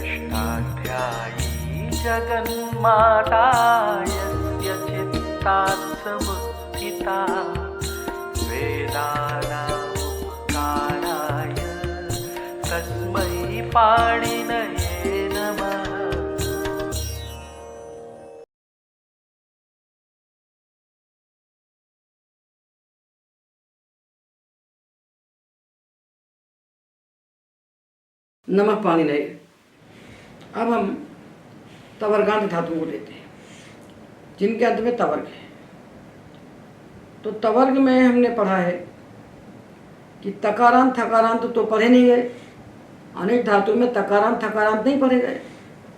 षष्ठाध्यायी जगन्माता यस्य चित्तात् समुत्थिता वेदानामुपकाराय तस्मै पाणिनये नमः। नमः पाणिनये। अब हम तवर्गांत धातुओं को लेते हैं जिनके अंत में तवर्ग है। तो तवर्ग में हमने पढ़ा है कि तकारांत थकारांत तो पढ़े नहीं गए, अनेक धातुओं में तकारांत थकारांत नहीं पढ़े गए।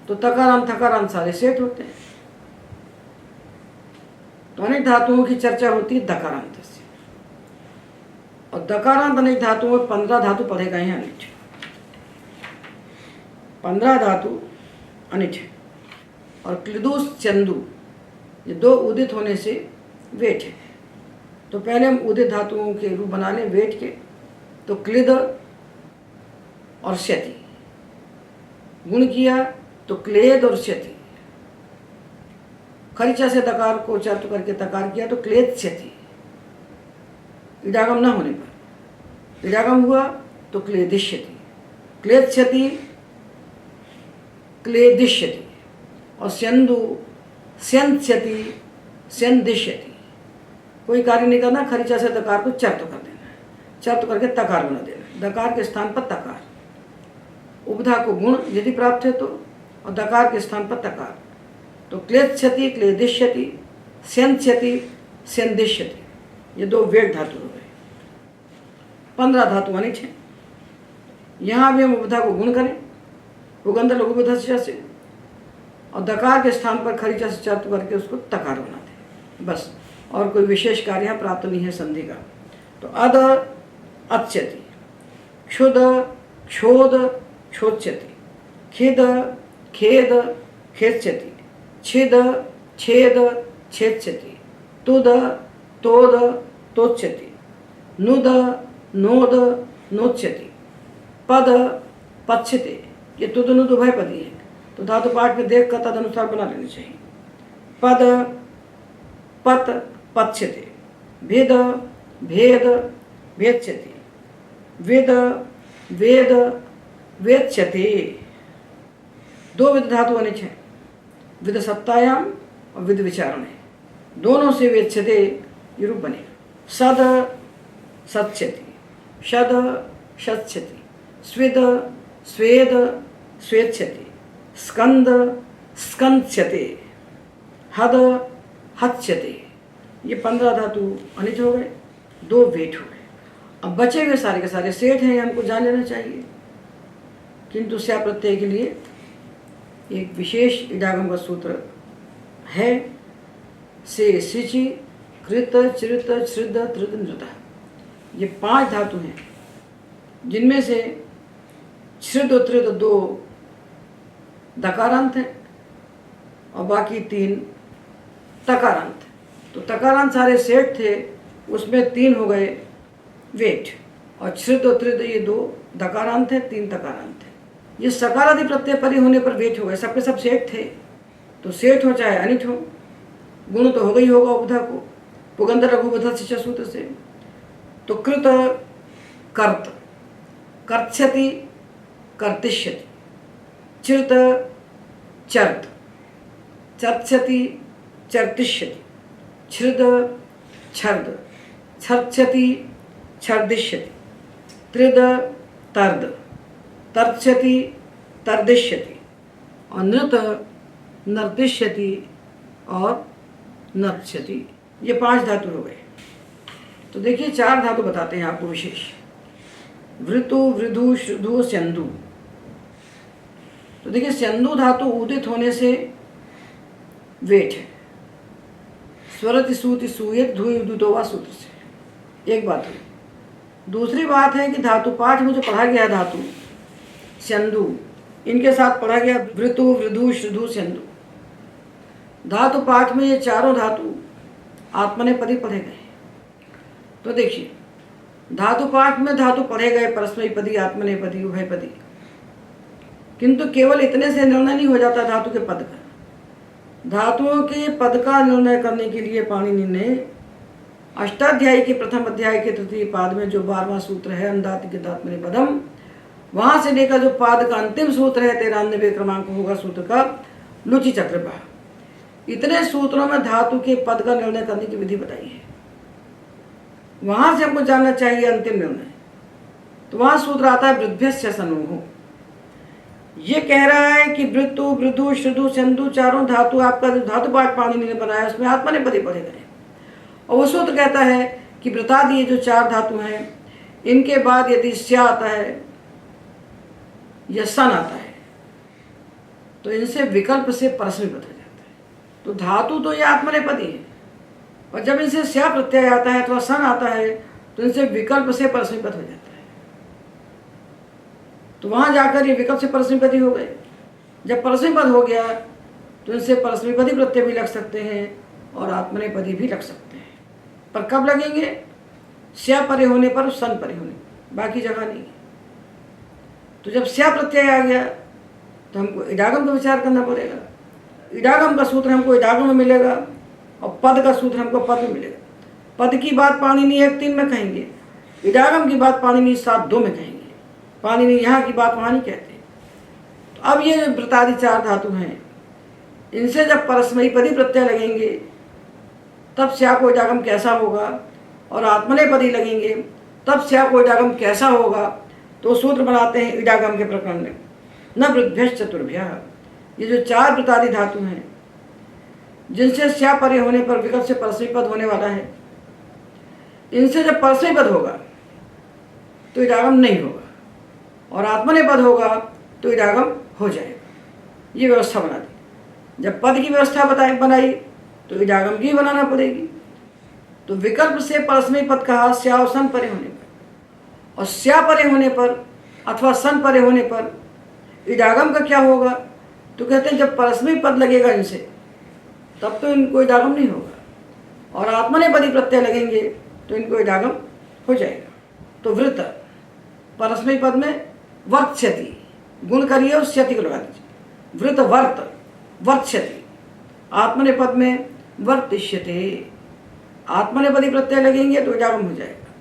तो तकारांत थकारांत सारे सेठ होते हैं। तो अनेक धातुओं की चर्चा होती है दकारांत से, और दकारांत अनेक धातुओं में 15 धातु पढ़े गए हैं अनिच। 15 धातु अनिच है और क्लिदूस चंदू ये दो उदित होने से वेट है। तो पहले हम उदित धातुओं के रूप बना लें वेट के। तो क्लिद और क्षति गुण किया तो क्लेद और क्षति। खरिचा से तकार को चर्त करके तकार किया तो क्लेद क्षति। इडागम न होने पर इडागम हुआ तो क्लेदिष्यति, क्लेद क्षति क्लेदिष्यति। और स्यंदु स्यंत्यति स्यंदिष्यति। कोई कार्य नहीं करना, खरिचा से तकार को चर्त कर देना है, चर्त करके तकार बना देना। दकार के स्थान पर तकार, उपधा को गुण यदि प्राप्त है तो, और दकार के स्थान पर तकार। तो क्लेद्यति क्लेदिष्यति स्यंत्यति स्यंदिष्यति, ये दो वेट धातु हो गए। 15 धातु अनिच हैं। यहाँ भी हम उपधा को गुण करें उगंध लघुबुधस्य से, और दकार के स्थान पर खरिचा से चर्त करके उसको तकार बना दें, बस। और कोई विशेष कार्य यहाँ प्राप्त नहीं है संधि का। तो अद अच्छति, क्षुद क्षोद क्षोच्यति, खिद खेद खेच्यति, छिद छेद छेच्यति, तुद तोद तोच्यति, नुद नोद नोच्यति, पद पच्यते। ये तुद नुद उभयपदी है, तो धातु पाठ में देख कर तदनुसार बना लेनी चाहिए। पद पत पच्यते, भेद भेद भेच्यते, वेद वेद वेच्यते। दो विद धातु अनिच है, विद सत्तायाम और विद विचारण है, दोनों से वेच्यते ये रूप बनेगा। सद सच्यति, शद शच्यति, स्विद स्वेद स्वेच्छति, स्कंद स्कंच्यते, हद हच्यते। ये 15 धातु अनिच हो गए, 2 वेट हो गए। अब बचे हुए सारे के सारे सेठ हैं, हमको जान लेना चाहिए। किंतु स्या प्रत्यय के लिए एक विशेष इडागम का सूत्र है, से सिचि कृत चिरित श्रिद त्रिद नृत। ये 5 धातु हैं जिनमें से श्रिद और त्रिद 2 दकारांत है और बाकी 3 तकारांत। तो तकारांत सारे सेठ थे, उसमें 3 हो गए वेट, और श्रिद और त्रिद ये 2 दकारांत है, 3 तकारांत है। ये सकारादि प्रत्यय परि होने पर वेट हो गए, सबके सब सेठ थे। तो सेठ हो चाहे अनिट हो, गुण तो हो गई होगा उपधा को पुगंध लघुबुध शिक्षा सूत्र से। तो कृत कर्त कर्त्स्यति कर्तिष्यति, चिरत चर्त चर्त्स्यति चर्तिष्यति, छृद छर्द छर्त्स्यति छर्दिष्यति, त्रिद तर्द तर्त्स्यति तर्दिष्यति, और नृत नर्तिष्यति और नर्त्स्यति। ये 5 धातु हो गए। तो देखिए 4 धातु बताते हैं आपको विशेष। वृतु वृधु श्रुधु स्यंदु। तो देखिए स्यंदु धातु उदित होने से वेट है, स्वरति सूति सूयत धुई उदितोवा सूत्र से। एक बात हुई। दूसरी बात है कि धातु पाठ में जो पढ़ा गया धातु स्यंदु, इनके साथ पढ़ा गया वृतु वृधु श्रुधु स्यंदु। धातु पाठ में ये चारों धातु आत्मनेपदी पढ़े गए। तो देखिए धातु पाठ में धातु पढ़े गए परस्मैपदी आत्मनेपदी उभयपदी, किंतु केवल इतने से निर्णय नहीं हो जाता धातु के पद का। धातुओं के पद का निर्णय करने के लिए पाणिनि ने अष्टाध्यायी के प्रथम अध्याय के तृतीय पाद में जो 12वां सूत्र है अंदातिगतात्मने पदम, वहां से लेकर जो पाद का अंतिम सूत्र है 93 क्रमांक होगा सूत्र का लुचि चक्रपा, इतने सूत्रों में धातु के पद का निर्णय करने की विधि बताई है। वहां से हमको जानना चाहिए अंतिम निर्णय। तो वहां सूत्र आता है वृद्भ्यस्य सनोः। ये कह रहा है कि वृत्तु, वृद्धु, श्रुधु, सिंधु चारों धातु आपका जो धातु पाठ पाणिनि ने बनाया उसमें आत्मनेपदी पढ़े गए। और वो सूत्र कहता है कि वृत्तादि ये जो 4 धातु हैं इनके बाद यदि स्या आता है या सन आता है तो इनसे विकल्प से परस्मैपद हो जाता है। तो धातु तो ये आत्मनेपदी है, और जब इनसे स्या प्रत्यय आता है अथवा सन आता है तो इनसे विकल्प से परस्मैपद हो जाता है। तो वहां जाकर ये विकल्प से परस्मैपदी हो गए। जब परस्मैपद हो गया तो इनसे परस्मैपदी प्रत्यय भी लग सकते हैं और आत्मनेपदी भी लग सकते हैं। पर कब लगेंगे? स्या परे होने पर, सन परे होने पर, बाकी जगह नहीं। तो जब स्या प्रत्यय आ गया तो हमको इडागम का विचार करना पड़ेगा। इडागम का सूत्र हमको इडागम में मिलेगा और पद का सूत्र हमको पद में मिलेगा। पद की बात पाणिनि 1:3 में कहेंगे, इडागम की बात पाणिनि 7:2 में कहेंगे। पाणिनि यहाँ की बात वहाँ नहीं कहते। तो अब ये जो वृत्तादि 4 धातु हैं इनसे जब परस्मैपदी प्रत्यय लगेंगे तब स्या को इडागम कैसा होगा, और आत्मनेपदी लगेंगे तब स्या को इडागम कैसा होगा। तो सूत्र बनाते हैं इडागम के प्रकरण में, न वृद्भ्यश्च चतुर्भ्यः। ये जो 4 वृत्तादि धातु हैं जिनसे स्या परे होने पर विकल्प से परस्मैपद होने वाला है, इनसे जब परस्मैपद होगा तो इडागम नहीं होगा, और आत्मनेपद होगा तो इडागम हो जाएगा। ये व्यवस्था बना दी। जब पद की व्यवस्था बनाई तो इडागम की बनाना पड़ेगी। तो विकल्प से परस्मैपद कहा स्या और सन परे होने पर, और स्या परे होने पर अथवा सन परे होने पर इडागम का क्या होगा? तो कहते हैं जब परस्मैपद लगेगा इनसे तब तो इनको इडागम नहीं होगा, और आत्मनेपदी प्रत्यय लगेंगे तो इनको इडागम हो जाएगा। तो वृत्त परस्मैपद में वर्त्स्यति, गुण करिए और स्यति को लगा दीजिए। वृत्त वर्त वर्त्स्यति, आत्मनेपद में वर्तिष्यते। आत्मनेपदी प्रत्यय लगेंगे तो इडागम हो जाएगा,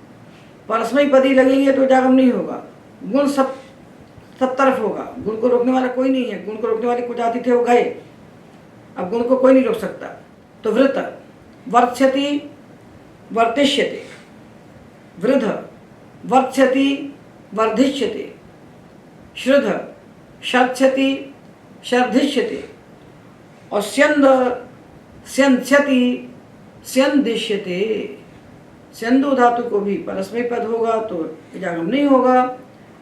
परस्मैपदी लगेंगे तो इडागम नहीं होगा। गुण सब तरफ होगा, गुण को रोकने वाला कोई नहीं है। गुण को रोकने वाले कुछ आदि थे वो गए, अब गुण को कोई नहीं रोक सकता। तो वृत्त वर्त्स्यति वर्तिष्यते, वृद्ध वर्त्स्यति वर्धिष्यते, श्रुध शर्त्स्यति शर्धिष्यते, और स्यंद स्यंस्यति स्यंदिष्यते। स्यंदु धातु को भी परस्मैपद होगा तो इडागम नहीं होगा,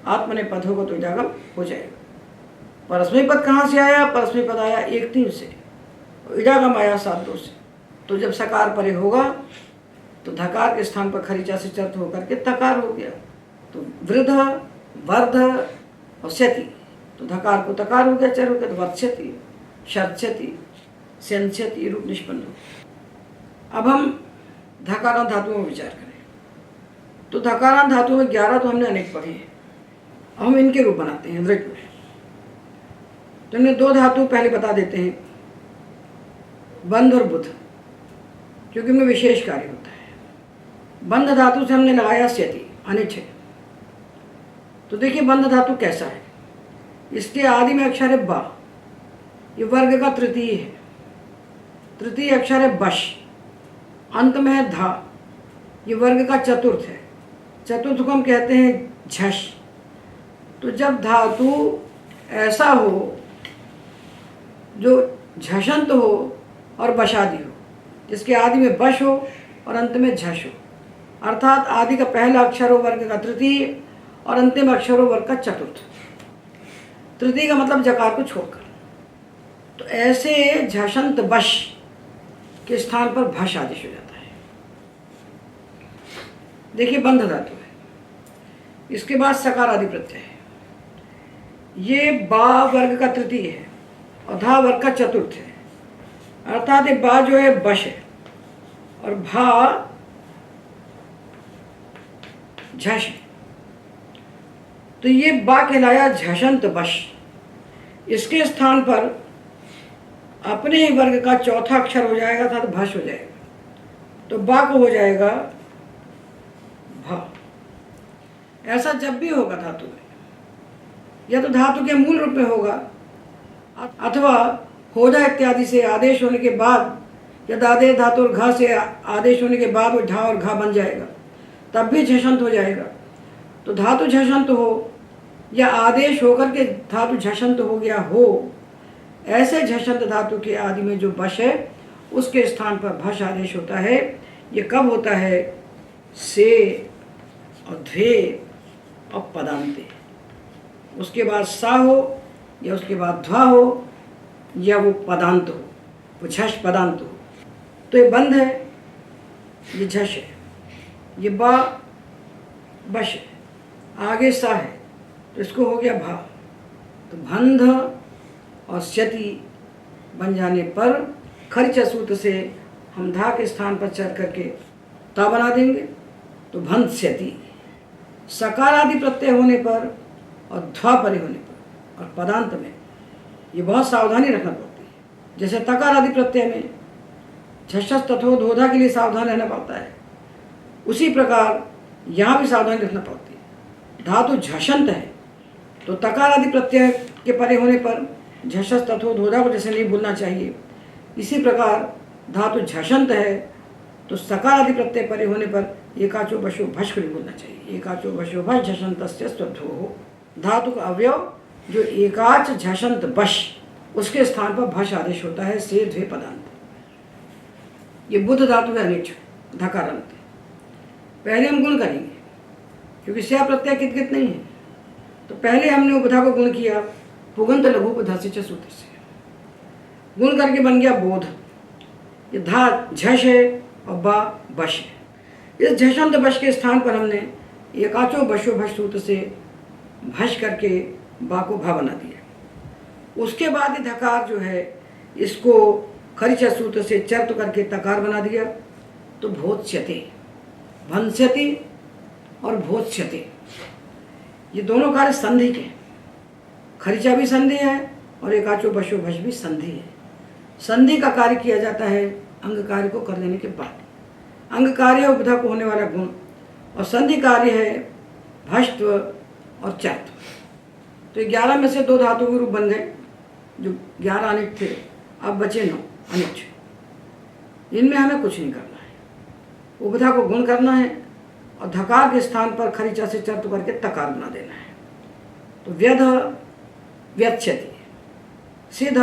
आत्मनेपद होगा तो इडागम हो जाएगा। परस्मैपद कहाँ से आया? परस्मैपद आया 1:3 से, इडागम आया 7:2 से। तो जब सकार परे होगा तो धकार के स्थान पर खरीचा से चर्त होकर के तकार हो गया। तो वृद्ध वर्ध और स्यति, तो धकार को तकार हो गया, चर हो गया, तो वर्त्स्यति शर्त्स्यति स्यंस्यति रूप निष्पन्न हो। अब हम धकारांत धातुओं में विचार करें। तो धकारांत धातुओं में 11 तो हमने अनेक पढ़े हैं, हम इनके रूप बनाते हैं वृत्त में। तो हमने 2 धातु पहले बता देते हैं, बंध और बुध, क्योंकि उनमें विशेष कार्य होता है। बंध धातु से हमने लगाया स्यति अनिच है। तो देखिए बंध धातु कैसा है। इसके आदि में अक्षर है बा, ये वर्ग का तृतीय है। तृतीय अक्षर है बश, अंत में है धा, ये वर्ग का चतुर्थ है। चतुर्थ को हम कहते हैं झष। तो जब धातु ऐसा हो जो झषंत हो और बशादी हो, जिसके आदि में बश हो और अंत में झष हो, अर्थात आदि का पहला अक्षर हो वर्ग का तृतीय और अंतिम अक्षर हो वर्ग का चतुर्थ। तृतीय का मतलब जकार को छोड़कर। तो ऐसे झषंत बश के स्थान पर भश आदेश हो जाता है। देखिए बंध धातु है, इसके बाद सकार आदि प्रत्यय है। ये बा वर्ग का तृतीय है और धा वर्ग का चतुर्थ है, अर्थात ये बा जो है बश है और भा झष है। तो ये बा कहलाया झषंत बश, इसके स्थान पर अपने ही वर्ग का चौथा अक्षर हो जाएगा था तो भस हो जाएगा, तो बा को हो जाएगा भा। ऐसा जब भी होगा धातु में, या तो धातु के मूल रूप में होगा अथवा होजा इत्यादि से आदेश होने के बाद, यदि आदेश धातु और घा से आदेश होने के बाद वो ढा और घा बन जाएगा, तब भी झषंत हो जाएगा। तो धातु झषंत हो या आदेश होकर के धातु झषंत हो गया हो, ऐसे झषंत धातु के आदि में जो बश है उसके स्थान पर भस आदेश होता है। ये कब होता है? से और ध्वे और पदांते, उसके बाद सा हो या उसके बाद ध्वा हो या वो पदांत हो, वो झष पदांत हो। तो ये बंध है, ये झष है, ये बा बश है, आगे सा है तो इसको हो गया भा। तो बंध और स्यति बन जाने पर खर्च सूत्र से हम धा के स्थान पर चढ़ करके ता बना देंगे, तो बंध स्यति। सकार आदि प्रत्यय होने पर और ध्वा परे होने पर और पदांत में ये बहुत सावधानी रखना पड़ती है। जैसे तकार आदि प्रत्यय में झषस तथो धोधा के लिए सावधान रहना पड़ता है, उसी प्रकार यहाँ भी सावधानी रखना पड़ती है। धातु झषंत है तो तकार आदि प्रत्यय के परे होने पर झषस तथो धोधा को जैसे नहीं भूलना चाहिए, इसी प्रकार धातु झषंत है तो सकार आदि प्रत्यय परे होने पर एकाचो बशो भश को नहीं भूलना चाहिए। एकाचो बशो भश झषंतस्य स्वध्वो हो। धातु का अवयव जो एकाच झषंत बश, उसके स्थान पर भश आदेश होता है, से ध्वे पदांत। ये बुध धातु है अनिच धकारांत। पहले हम गुण करेंगे क्योंकि स्या प्रत्यय कित कित नहीं है, तो पहले हमने उपधा को गुण किया पुगंत लघु उपधासी च सूत्र से, गुण करके बन गया बोध। ये धा झष है और बा बश है। इस झषंत बश के स्थान पर हमने एकाचो बशो भश सूत्र से भश करके बा को भा बना दिया। उसके बाद ये धकार जो है इसको खरिच सूत्र से चर्त करके तकार बना दिया, तो भोत्स्यते, भंस्यति और भोत्स्यते ये दोनों कार्य संधि के। खरिचा भी संधि है और एकाचो बशो भश भी संधि है। संधि का कार्य किया जाता है अंग कार्य को कर लेने के बाद। अंग कार्य है उपधा को होने वाला गुण और संधि कार्य है भष्त्व और चर्त्व। तो 11 में से 2 धातु के रूप बन गए, जो 11 अनिट थे, अब बचे 9 अनिच। इनमें हमें कुछ नहीं करना है, उपधा को गुण करना है और धकार के स्थान पर खरिचा से चर्त करके तकार बना देना है। तो व्यध व्यच्छति, सिध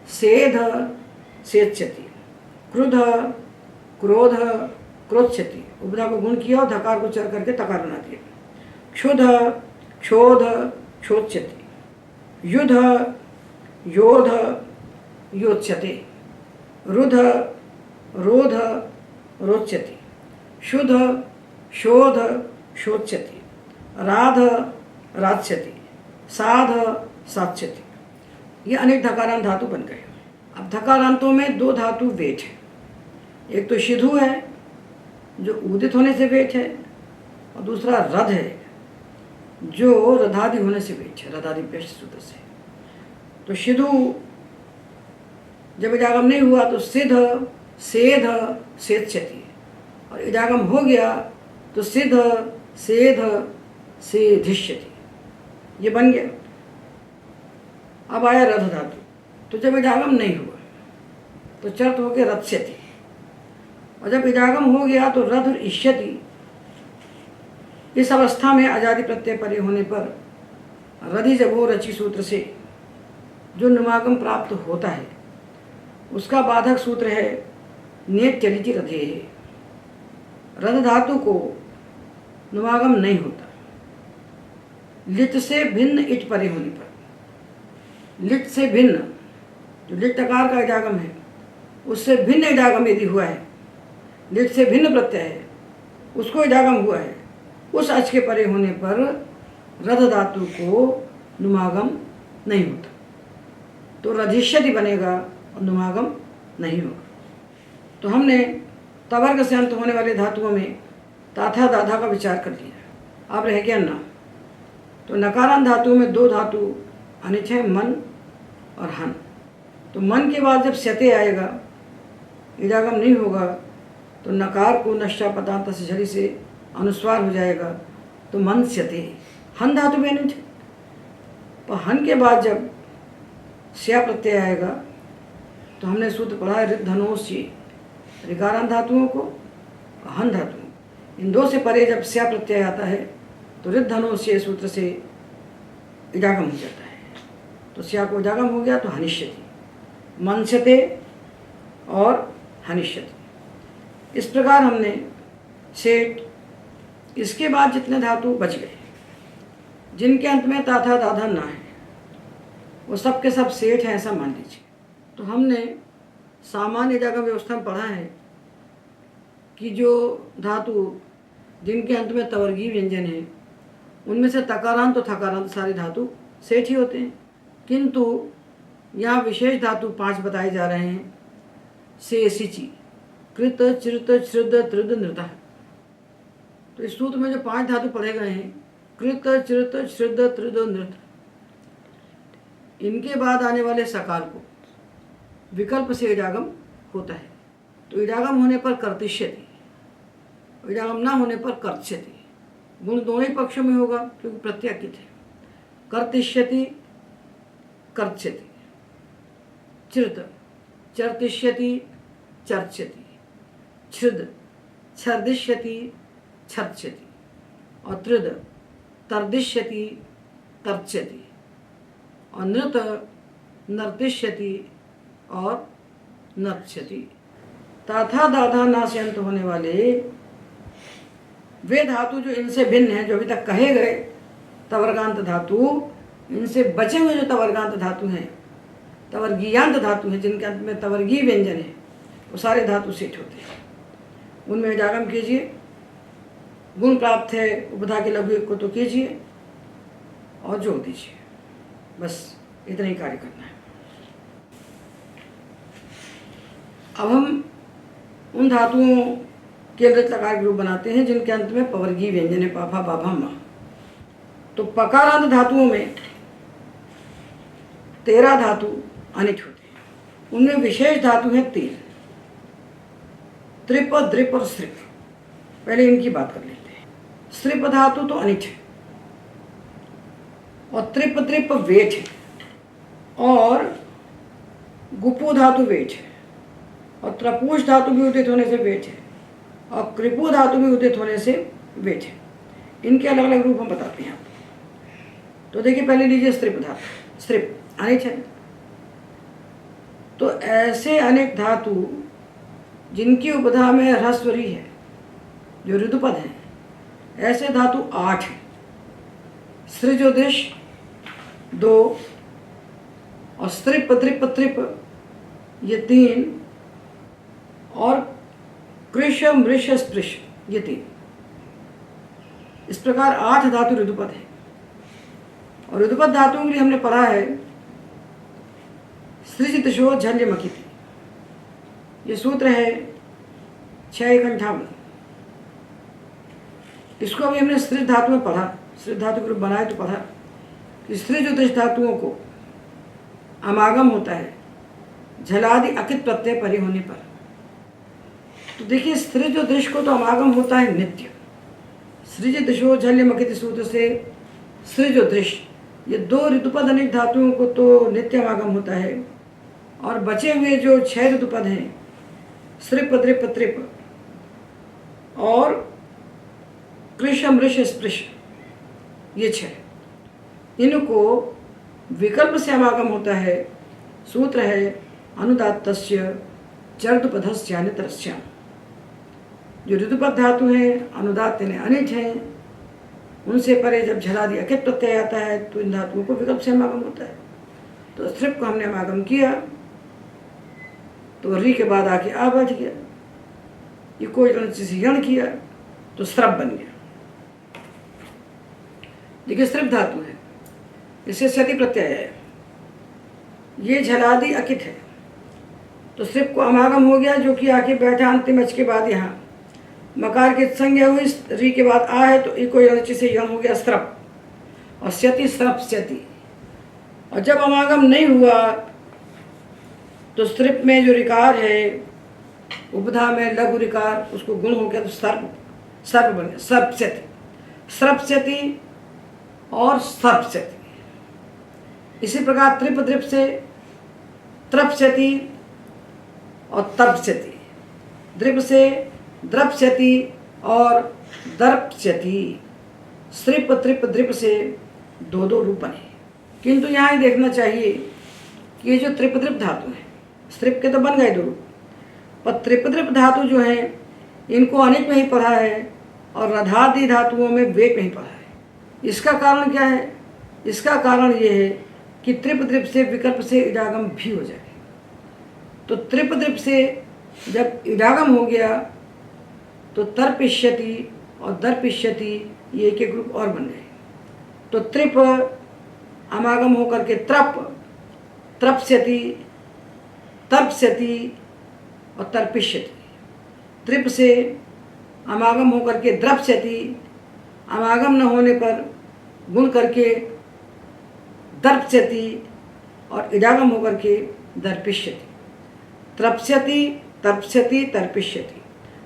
सेध सेच्छति, क्रुध क्रोध क्रोच्छति। उपधा को गुण किया और धकार को चर करके तकार बना दिया। क्षुध क्षोध क्षोच्छति, युध योध योच्छते, रुध रोध रोच्छति, शुद्ध शोध शोच्छति, राध राच्छति, साध साच्छति। ये अनेक धकारांत धातु बन गए। अब धकारांतों में 2 धातु वेट है, एक तो शिधु है जो उदित होने से वेट है और दूसरा रध है जो रधादि होने से वेट है, रधादि पेश सूत्र से। तो शिधु जब इजागम नहीं हुआ तो सिद्ध सेध सेच्छति, और इजागम हो गया तो सिद्ध सेध सेधिष्यति, ये बन गया। अब आया रध धातु, तो जब इजागम नहीं हुआ तो चर्त हो गया रत्स्यति, और जब इजागम हो गया तो रथ और इष्यति। इस अवस्था में आजादी प्रत्यय परे होने पर रधि जबो रचि सूत्र से जो नुमागम प्राप्त होता है उसका बाधक सूत्र है नेत चलिति रधे। रध धातु को नुमागम नहीं होता लिट से भिन्न इट परे होने पर। लिट से भिन्न, जो लिट तकार का इडागम है उससे भिन्न इडागम यदि हुआ है, लिट से भिन्न प्रत्यय है उसको इडागम हुआ है, उस अच के परे होने पर रध धातु को नुमागम नहीं होता, तो रधिष्यति बनेगा और नुमागम नहीं होगा। तो हमने तवर्ग से अंत होने वाले धातुओं में ताथा दाधा का विचार कर लिया। अब रह गया न। तो नकारांत धातुओं में 2 धातु अनिच है, मन और हन। तो मन के बाद जब स्यते आएगा, इडागम नहीं होगा, तो नकार को नश्चापदांत से झड़ी से अनुस्वार हो जाएगा, तो मन स्यते। हन धातु में नहीं थे, पर हन के बाद जब स्या प्रत्यय आएगा तो हमने सूत्र पढ़ा है ऋद्धनोस्य, ऋकारांत धातुओं को हन धातुओं, इन दो से परे जब स्या प्रत्यय आता है तो ऋद्धनोस्य सूत्र से इडागम हो जाता है। तो स्या को इडागम हो गया तो हनिष्यति, मनस्यते और हनिष्यति। इस प्रकार हमने सेठ, इसके बाद जितने धातु बच गए जिनके अंत में ताथा दाधा ना है, वो सब के सब सेठ हैं ऐसा मान लीजिए। तो हमने सामान्य इडागम व्यवस्था में पढ़ा है कि जो धातु जिनके अंत में तवर्गीय व्यंजन है उनमें से तकारांत तो थकारांत सारे धातु सेठ ही होते हैं, किंतु यहाँ विशेष धातु 5 बताए जा रहे हैं। से सिचि, कृत, चिरत, श्रुद, त्रिद, नृत। तो इस सूत्र में जो 5 धातु पढ़े गए हैं, कृत, चिरत, श्रुद, त्रिद, नृत, इनके बाद आने वाले सकार को विकल्प से इडागम होता है। तो इडागम होने पर कर्तिष्यति, इडागम ना होने पर कर्त्स्यति। गुण दोनों ही पक्षों में होगा क्योंकि प्रत्यकित है। कर्तिष्यति, कर्त्स्यति, चिरत, चर्तिष्यति, चर्च्यति, छृद, छर्दिष्यति, छर्च्यति, और त्रिद, तर्दिष्यति, तर्च्यति, और नृत, नर्तिष्यति और नर्च्यति। ताथा दाधा ना से अंत होने वाले वे धातु जो इनसे भिन्न हैं, जो अभी तक कहे गए तवर्गांत धातु, इनसे बचे हुए जो तवर्गांत धातु हैं, तवर्गीयांत धातु हैं, जिनके अंत में तवर्गीय व्यंजन है, वो सारे धातु सेठ होते हैं। उनमें इडागम कीजिए। गुण प्राप्त है उपधा के लघु को तो कीजिए और जोड़ दीजिए, बस इतना ही कार्य करना है। अब हम उन धातुओं के लृत लकार के रूप बनाते हैं जिनके अंत में पवर्गीय व्यंजन है, पाफा, बाभा, मा। तो पकारांत धातुओं में 13 धातु अनिट होते हैं। उनमें विशेष धातु हैं 3, त्रिप, द्रिप और स्त्रिप। पहले इनकी बात कर लेते हैं। स्त्रिप धातु तो अनिट है और त्रिप द्रिप वेट है, और गुपु धातु वेट है, और त्रपूष धातु भी उदित होने से वेट है, और कृपु धातु भी उदित होने से वेट है। इनके अलग अलग रूप हम बताते हैं। तो देखिए, पहले लीजिए स्त्रिप धातु। स्त्रिप अनिट है। तो ऐसे अनेक धातु जिनकी उपधा में ह्रस्वरी है, जो ऋतुपद हैं, ऐसे धातु 8 हैं। सृजोदिश 2, और स्त्रिप, द्रिप, त्रिप ये 3, और कृश, मृष, स्पृश ये 3। इस प्रकार 8 धातु ऋतुपद है। और ऋतुपद धातुओं के लिए हमने पढ़ा है सृजितशो झल्य मकिति, ये सूत्र है 658। इसको अभी हमने सृज धातु में पढ़ा, सृज धातु के रूप बनाए तो पढ़ा कि सृज उद्देश धातुओं को अमागम होता है झलादि अकित प्रत्यय परे होने पर। तो देखिए, सृज और दृश को तो अमागम होता है नित्य। सृज दृशो झल्य मकित सूत्र से सृज और दृश ये 2 ऋतुपद अनेक धातुओं को तो नित्य अमागम होता है, और बचे हुए जो 6 ऋतुपद हैं, स्त्रिप, द्रिप, त्रिप और कृश, मृष, स्पृश ये 6, इनको विकल्प से अमागम होता है। सूत्र है अनुदात्तस्य चर्दुपधस्यान्यतरस्याम्। जो ऋतुपद धातु हैं, अनुदात्त यानी अनिट हैं, उनसे परे जब झलादि अकित प्रत्यय आता है तो इन धातुओं को विकल्प से अमागम होता है। तो स्त्रिप को हमने अमागम किया तो री के बाद आके आ बैठ गया, ये कोई से यण किया तो स्त्रप बन गया। देखिए, स्त्रिप धातु है, इससे सति प्रत्यय है, ये झलादि अकित है, तो स्त्रिप को अमागम हो गया, जो कि आके बैठा अंतिम अच के बाद यहाँ मकार की संज्ञा हुई, री के बाद आ है तो इको यण से यण हो गया स्त्रप, और स्यति स्त्रप स्यति। और जब अमागम नहीं हुआ तो स्त्रिप में जो रिकार है, उपधा में लघु रिकार, उसको गुण हो गया तो सर्प, सर्प बन गया, सर्पस्यति, सर्पस्यति और सर्पस्यति। इसी प्रकार त्रिप द्रिप से त्रपस्यति और तर्पस्यति, द्रिप से द्रपस्यति और दर्पस्यति। स्त्रिप त्रिप द्रिप से दो दो रूप बने। किंतु यहाँ ही देखना चाहिए कि ये जो त्रिप द्रिप धातु है, स्त्रिप के तो बन गए दो रूप, पर त्रिप द्रिप धातु जो है इनको अनेक में ही पढ़ा है और रधादि धातुओं में वेग में ही पढ़ा है। इसका कारण क्या है? इसका कारण ये है कि त्रिप द्रिप से विकल्प से इडागम भी हो जाए। तो त्रिप द्रिप से जब इडागम हो गया तो तर्पिष्यति और दर्पिष्यति, ये एक एक ग्रुप और बन गए। तो त्रिप अमागम होकर के त्रप, त्रपस्यति, तर्पस्यति और तर्पिष्यति। त्रिप से अमागम होकर के द्रपस्यति, अमागम न होने पर गुण करके दर्पस्यति और इडागम होकर के दर्पिष्यति। त्रपस्यति, तर्पस्यति, तर्पिष्यति,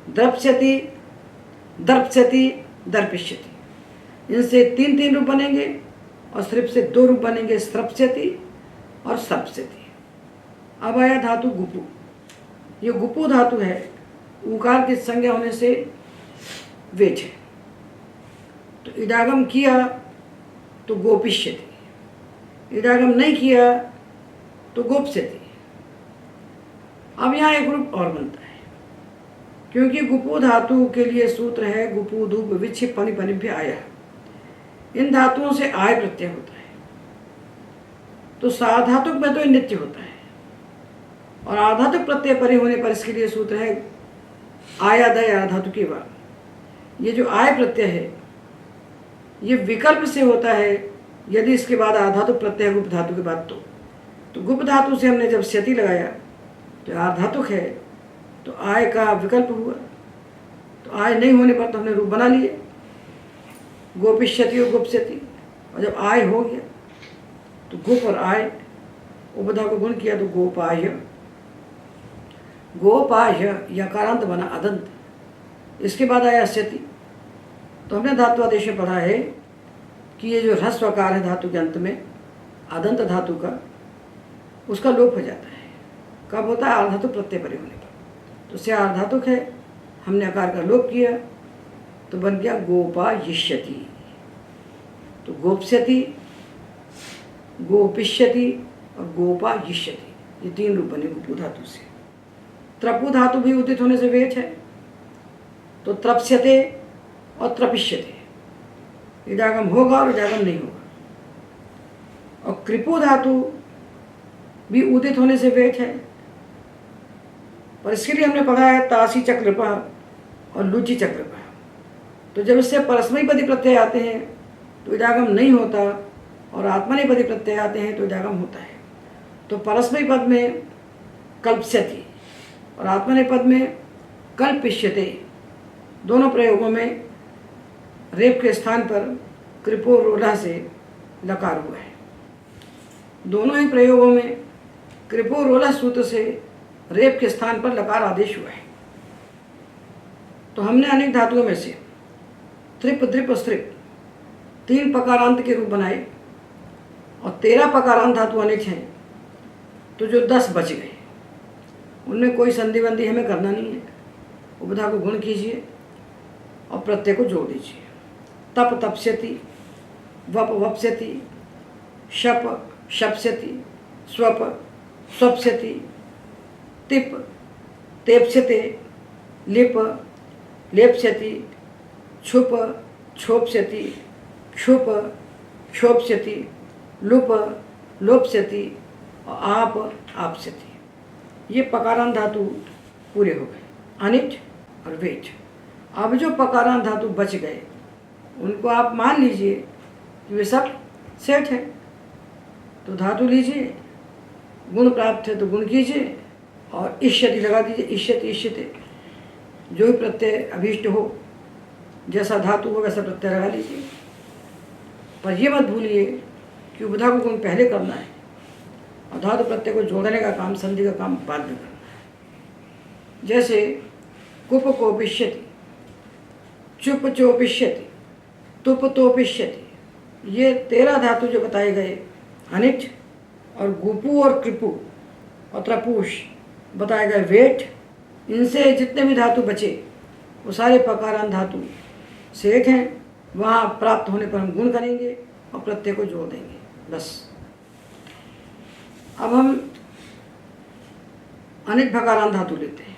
द्रपस्यति, दर्पस्यति, दर्पिष्यति। इनसे तीन तीन रूप बनेंगे और स्त्रिप से दो रूप बनेंगे, स्त्रपस्यति और सर्पस्यति। अब आया धातु गुपु। ये गुपु धातु है, उकार की संज्ञा होने से वेच है। तो इडागम किया तो गोपिष्यति, इडागम नहीं किया तो गोपस्यति। अब यहाँ एक रूप और बनता है, क्योंकि गुपु धातु के लिए सूत्र है गुपु धूप विक्षिप पनि पनिभ्य आया। इन धातुओं से आय प्रत्यय होता है। तो साधातुक में तो ये नित्य होता है और आधातुक प्रत्यय परे होने पर इसके लिए सूत्र है आयादय आधातु के बाद। ये जो आय प्रत्यय है ये विकल्प से होता है यदि इसके बाद आधातुक प्रत्यय गुप धातु के बाद। तो गुप धातु से हमने जब स्यति लगाया तो आधातुक है तो आय का विकल्प हुआ। तो आय नहीं होने पर तो हमने रूप बना लिए गोपिष्यति और गोपस्यति। और जब आय हो गया तो गुप और आय उपधा को गुण किया तो गोपाह्य, गोपाह्य यकारांत बना अदंत। इसके बाद आया स्यति। तो हमने धातुआदेश में पढ़ा है कि ये जो ह्रस्वकार है धातु के अंत में अदंत धातु का, उसका लोप हो जाता है। कब होता है? आधातु प्रत्यय परे होने पर। तो से आधातुक है, हमने आकार का लोप किया तो बन गया गोपायिष्यति। तो गोपस्यति, गोपिष्यति और गोपायिष्यति, ये तीन रूप बने गुपु धातु से। त्रपु धातु भी उदित होने से वेच है। तो त्रपस्यते और त्रपिष्यते, इडागम होगा और इडागम नहीं होगा। और कृपु धातु भी उदित होने से वेच है, पर इसके लिए हमने पढ़ा है तासी चक्रपा और लुचि चक्रपा। तो जब इससे परस्मैपदी प्रत्यय आते हैं तो इडागम नहीं होता और आत्मनेपदी प्रत्यय आते हैं तो इडागम होता है। तो परस्मैपद में कल्पस्यति और आत्मनेपद में कल्पिष्यते, दोनों प्रयोगों में रेप के स्थान पर कृपो रोला से लकार हुआ है। दोनों ही प्रयोगों में कृपो रोला सूत्र से रेप के स्थान पर लकार आदेश हुआ है। तो हमने अनेक धातुओं में से त्रिप द्रिप स्त्रिप तीन पकारांत के रूप बनाए और 13 पकारांत धातु अनेक हैं। तो जो 10 बच गए उनमें कोई संधि बंदी हमें करना नहीं है। उपधा को गुण कीजिए और प्रत्यय को जोड़ दीजिए। तप तपस्यति, वप वपस्यति, शप शपस्यति, स्वप स्वप्स्यति, तिप तेप्स्यते, लिप लेप्स्यति, छुप छोप्स्यति, क्षुप क्षोप्स्यति, लुप लोप्स्यति और आप आप्स्यति। ये पकारांत धातु पूरे हो गए, अनिट और वेच। अब जो पकारांत धातु बच गए उनको आप मान लीजिए कि वे सब सेठ है। तो धातु लीजिए, गुण प्राप्त है तो गुण कीजिए और इष्यति लगा दीजिए। इष्यति इष्यते, जो भी प्रत्यय अभीष्ट हो, जैसा धातु हो वैसा प्रत्यय लगा लीजिए। पर यह मत भूलिए कि उपधा को गुण पहले करना है और धातु प्रत्यय को जोड़ने का काम, संधि का काम बाद में करना है। जैसे कुप कोपिष्यति, चुप चोपिष्यति, तुप तोपिष्यति, ये 13 धातु जो बताए गए, अनिट और गुपु और कृपु और त्रपुष बताए गए वेट, इनसे जितने भी धातु बचे वो सारे पकारांत धातु सेठ हैं। वहाँ प्राप्त होने पर हम गुण करेंगे और प्रत्यय को जोड़ देंगे, बस। अब हम अनिट भकारांत धातु लेते हैं।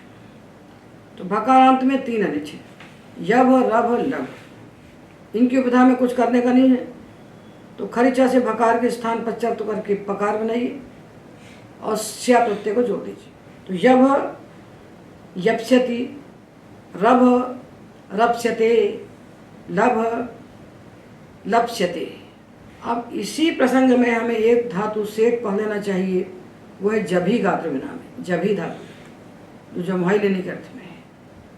तो भकारांत में 3 अनिट हैं, यभ, रभ, लभ। इनकी उपधा में कुछ करने का नहीं है, तो खरिचा से भकार के स्थान पर चर्त करके पकार बनाइए और स्या प्रत्यय को जोड़ दीजिए। तो यभ यप्स्यति, रभ रप्स्यते, लभ लप्स्यते। अब इसी प्रसंग में हमें एक धातु सेठ पढ़ लेना चाहिए, वो है जभी गात्र विराम है, जभी धातु, जो जम्हाई लेने के अर्थ में है।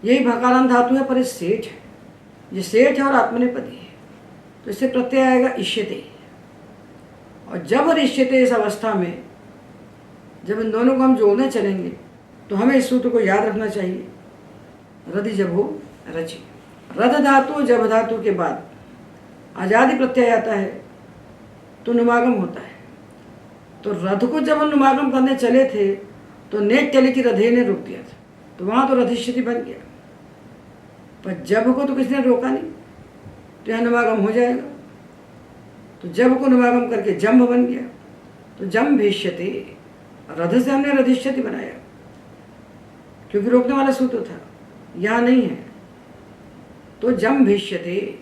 यही भकारांत धातु है, पर ये सेठ है, ये सेठ है और आत्मनेपदी है। तो इससे प्रत्यय आएगा इष्यते, और जब और इष्यते इस अवस्था में जब इन दोनों को हम जोड़ने चलेंगे तो हमें इस सूत्र को याद रखना चाहिए, रधि जभो रचि। रध धातु जभ धातु के बाद आजादी प्रत्यय आता है तो नुमागम होता है। तो रथ को जब हम नुमागम करने चले थे तो नेट चली की रधे ने रोक दिया था, तो वहाँ तो रधिष्यति बन गया, पर जब को तो किसी ने रोका नहीं, तो यहाँ नुमागम हो जाएगा। तो जब को नुमागम करके जम्भ बन गया, तो जम भीष्यते, रध से हमने रधिष्यति बनाया क्योंकि रोकने वाला सूत्र था, यहाँ नहीं है। तो जम भीष्यते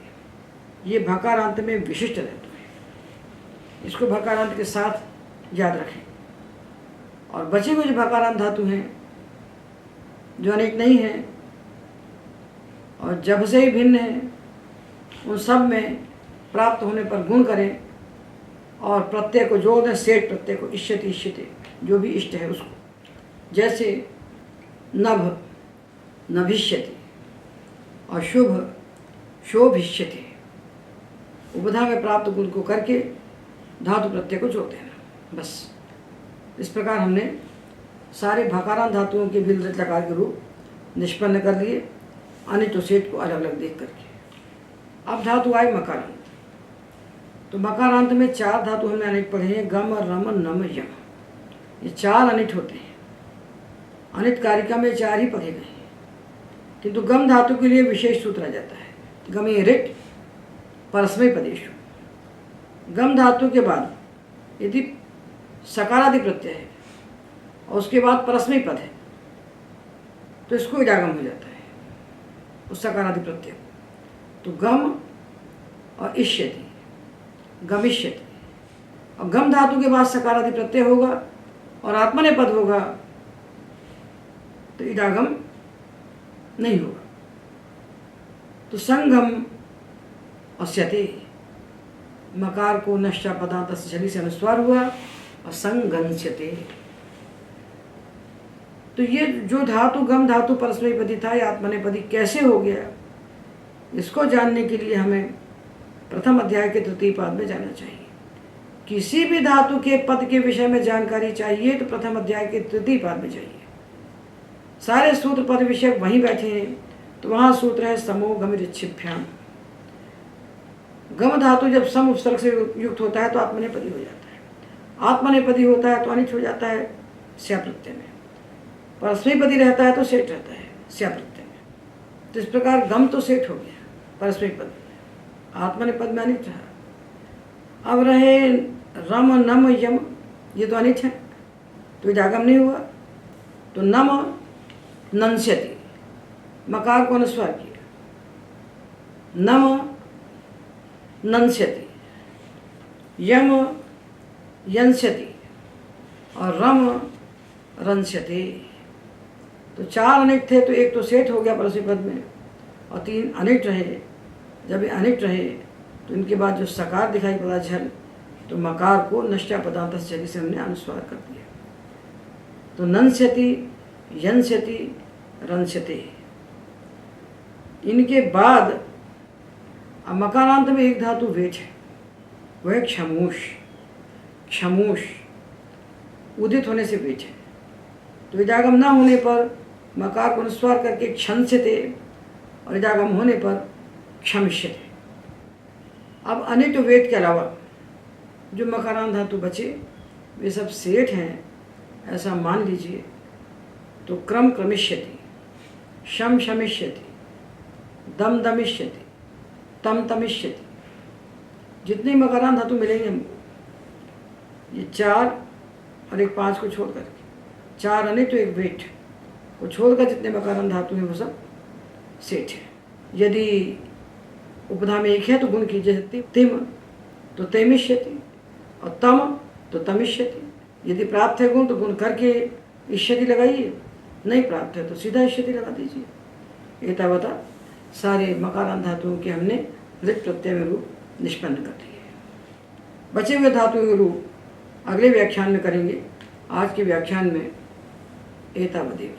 ये भकारांत में विशिष्ट धातु है, इसको भकारांत के साथ याद रखें। और बचे हुए जो भकारांत धातु हैं जो अनेक नहीं हैं और जब से ही भिन्न हैं, उन सब में प्राप्त होने पर गुण करें और प्रत्यय को जोड़ दें, सेठ प्रत्यय को, इष्यति इष्यते, जो भी इष्ट है उसको। जैसे नभ नभिष्यति और शुभ शोभिष्यति, उपधा में प्राप्त गुण को करके धातु प्रत्यय को जोड़ देना, बस। इस प्रकार हमने सारे भकारांत धातुओं के भिन्न लकार के रूप निष्पन्न कर लिए, अनिट और सेठ को अलग अलग देख करके। अब धातु आए मकारांत। तो मकारांत में 4 धातु हमने अनिट पढ़े हैं, गम, रम, नम, यम। ये 4 अनिट होते हैं। अनिट कारिका में 4 ही पढ़े गए हैं, किंतु गम धातु के लिए विशेष सूत्र आ जाता है, गमे रिट परस्मै पदेषु। गम धातु के बाद यदि सकारादि प्रत्यय है और उसके बाद परस्मै पद है तो इसको इडागम हो जाता है, उस सकारादि प्रत्यय को। तो गम और इष्यति, गमिष्यति। और गम धातु के बाद सकारादि प्रत्यय होगा और आत्मनेपद होगा तो इडागम नहीं होगा। तो संगम अस्यते, मकार को नष्टा पदांत छली से अनुस्वार हुआ और संगंस्यते। तो ये जो धातु गम धातु परस्मैपदी था, ये आत्मनेपदी कैसे हो गया, इसको जानने के लिए हमें प्रथम अध्याय के 3य पाद में जाना चाहिए। किसी भी धातु के पद के विषय में जानकारी चाहिए तो प्रथम अध्याय के 3य पाद में चाहिए। सारे सूत्र पद विषय वहीं बैठे हैं, तो वहाँ सूत्र है समो गमिरिच्छिभ्याम। गम धातु जब सम उपसर्ग से युक्त होता है तो आत्मनेपदी हो जाता है, आत्मनेपदी होता है तो अनिट हो जाता है स्या प्रत्यय में, परस्मैपदी रहता है तो सेठ रहता है स्या प्रत्यय में। तो इस प्रकार गम तो सेठ हो गया परस्मैपद में, आत्मनेपद में अनिट रहा। अब रहे रम, नम, यम, ये तो अनिट है तो इडागम नहीं हुआ। तो नम नंस्यति, मकार को अनुस्वार किया, नम नंस्यति, यम यंस्यति और रम रंस्यति। तो 4 अनिट थे तो एक तो सेठ हो गया परस्मैपद में और 3 अनिट रहे। जब ये अनिट रहे तो इनके बाद जो सकार दिखाई पड़ा झल, तो मकार को नष्टा पदांत छली से हमने अनुस्वार कर दिया। तो नंस्यति, यंस्यति, रंस्यते। इनके बाद अब मकारांत में एक धातु वेट है, वह है क्षमूष। क्षमूष उदित होने से वेट है। तो इजागम ना होने पर मकार को अनुस्वार करके क्षंस्यते और इजागम होने पर क्षमिष्यते। अब अनिट वेद के अलावा जो मकारांत धातु बचे वे सब सेठ हैं ऐसा मान लीजिए। तो क्रम क्रमिष्यति, शम शमिष्यति, दम दमिष्यति, तम तमिष्यति, जितने मकारांत धातु मिलेंगे हमको, ये 4 और एक 5 को छोड़ करके, 4 अनिट तो एक वेट को छोड़कर जितने मकारांत धातु हैं वो सब सेठ है। यदि उपधा में एक है तो गुण कीजिए, तिम तो तेमिष्यति और तम तो तमिष्यति। यदि प्राप्त है गुण तो गुण करके इष्यति लगाइए, नहीं प्राप्त है तो सीधा इष्यति लगा दीजिए। एतावता सारे मकारांत धातुओं के हमने ऋत प्रत्यय में रूप निष्पन्न कर दिए। बचे हुए धातुओं के रूप अगले व्याख्यान में करेंगे। आज के व्याख्यान में एतावदेव।